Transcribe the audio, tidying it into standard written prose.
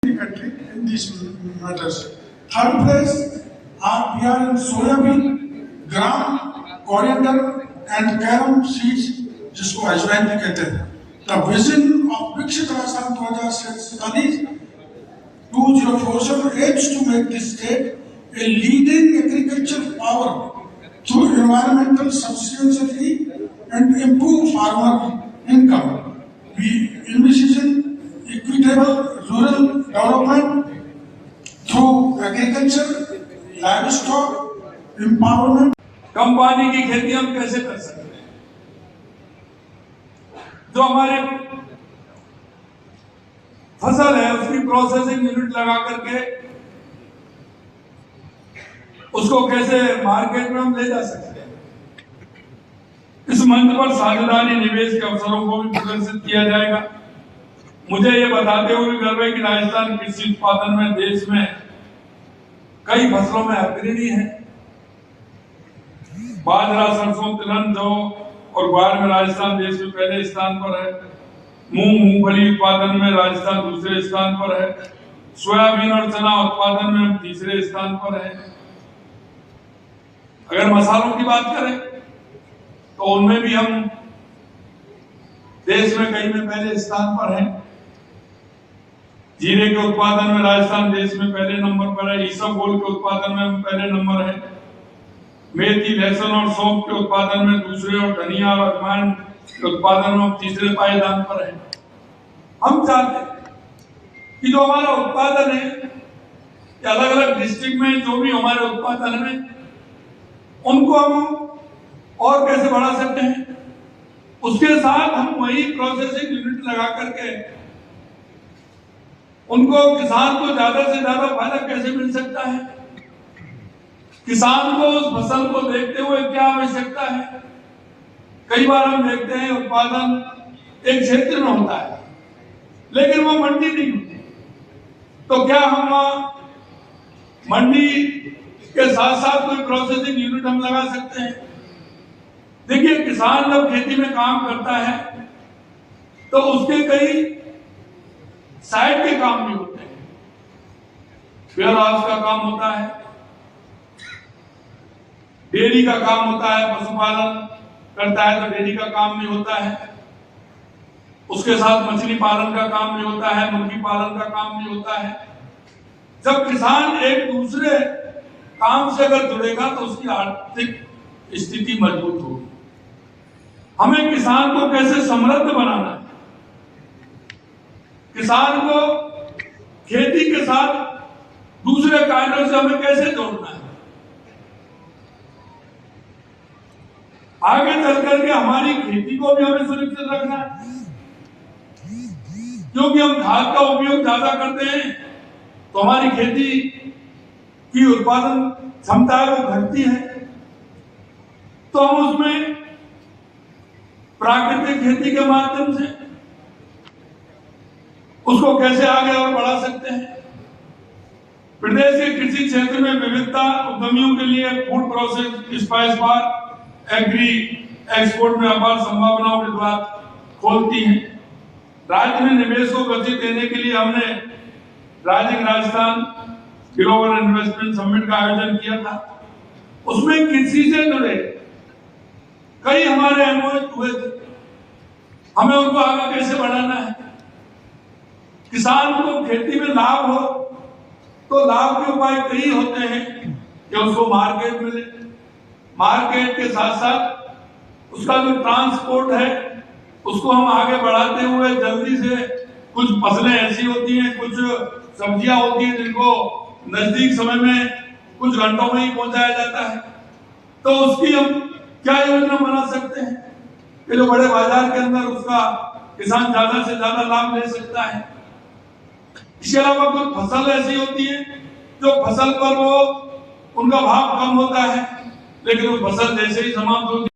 country in these matters. Third place, we are in soybean, gram, coriander and carom seeds, जिसको अजवाइन भी कहते हैं. The vision of Viksit Rajasthan 2047 aims to make this state a leading agricultural power through environmental sustainability and improve farmer income. We envision equitable rural development through agriculture, livestock, empowerment. कम पानी की खेती हम कैसे कर सकते हैं? जो हमारे फसल है उसकी प्रोसेसिंग यूनिट लगा करके उसको कैसे मार्केट में हम ले जा सकते हैं? इस मंच पर साझेदारी निवेश के अवसरों को भी प्रदर्शित किया जाएगा. मुझे ये बताते हुए गर्व है कि राजस्थान कृषि उत्पादन में देश में कई फसलों में अग्रणी है. बाजरा, सरसों, तिलहन, जौ और ग्वार में राजस्थान देश में पहले स्थान पर है. मूंगफली उत्पादन में राजस्थान दूसरे स्थान पर है. सोयाबीन और चना उत्पादन में हम तीसरे स्थान पर है. अगर मसालों की बात करें तो उनमें भी हम देश में कई में पहले स्थान पर है. जीरे के उत्पादन में राजस्थान देश में पहले नंबर पर है. इसबगोल के उत्पादन में हम पहले नंबर है. मेथी, लहसुन और सौंफ के उत्पादन में दूसरे और धनिया और अजवाइन के उत्पादन में हम तीसरे पायदान पर है. हम चाहते हैं कि जो हमारा उत्पादन है कि अलग अलग डिस्ट्रिक्ट में जो भी हमारे उत्पादन है उनको हम और कैसे बढ़ा सकते हैं. उसके साथ हम वही प्रोसेसिंग यूनिट लगा करके उनको किसान को ज्यादा से ज्यादा फायदा कैसे मिल सकता है. किसान को उस फसल को देखते हुए क्या आवश्यकता है. कई बार हम देखते हैं उत्पादन एक क्षेत्र में होता है लेकिन वो मंडी नहीं होती. तो क्या हम मंडी के साथ साथ कोई प्रोसेसिंग यूनिट हम लगा सकते हैं? देखिए, किसान जब खेती में काम करता है तो उसके कई साइड के काम भी होते हैं. वेयर हाउस का काम होता है, डेयरी का काम होता है, पशुपालन करता है तो डेयरी का काम भी होता है. उसके साथ मछली पालन का काम भी होता है, मुर्गी पालन का काम भी होता है. जब किसान एक दूसरे काम से अगर जुड़ेगा तो उसकी आर्थिक स्थिति मजबूत होगी. हमें किसान को कैसे समृद्ध बनाना है, किसान को खेती के साथ दूसरे कार्यों से हमें कैसे जोड़ना है. आगे चल करके हमारी खेती को भी हमें सुरक्षित रखना है. क्योंकि हम खाद का उपयोग ज्यादा करते हैं तो हमारी खेती की उत्पादन क्षमता है वो घटती है. तो हम उसमें प्राकृतिक खेती के माध्यम से उसको कैसे आगे और बढ़ा सकते हैं. प्रदेश के कृषि क्षेत्र में विविधता उद्यमियों के लिए food process, spice park, agree export में अपार संभावनाओं के द्वार खोलती हैं. राज्य में निवेश को गति देने के लिए हमने rising Rajasthan global investment summit का आयोजन किया था. उसमें कृषि से जुड़े कई हमारे एमओयू हुए थे. हमें उनको आगे कैसे बढ़ाना है. किसान को खेती में लाभ हो तो लाभ के उपाय कई होते हैं कि उसको मार्केट मिले. मार्केट के साथ साथ उसका जो ट्रांसपोर्ट है उसको हम आगे बढ़ाते हुए जल्दी से, कुछ फसलें ऐसी होती हैं, कुछ सब्जियां होती हैं जिनको नजदीक समय में कुछ घंटों में ही पहुंचाया जाता है. तो उसकी हम क्या योजना बना सकते हैं कि जो बड़े बाजार के अंदर उसका किसान ज्यादा से ज्यादा लाभ ले सकता है. इसके अलावा कुछ फसल ऐसी होती है जो फसल पर वो उनका भाव कम होता है लेकिन वो फसल जैसे ही समाप्त होती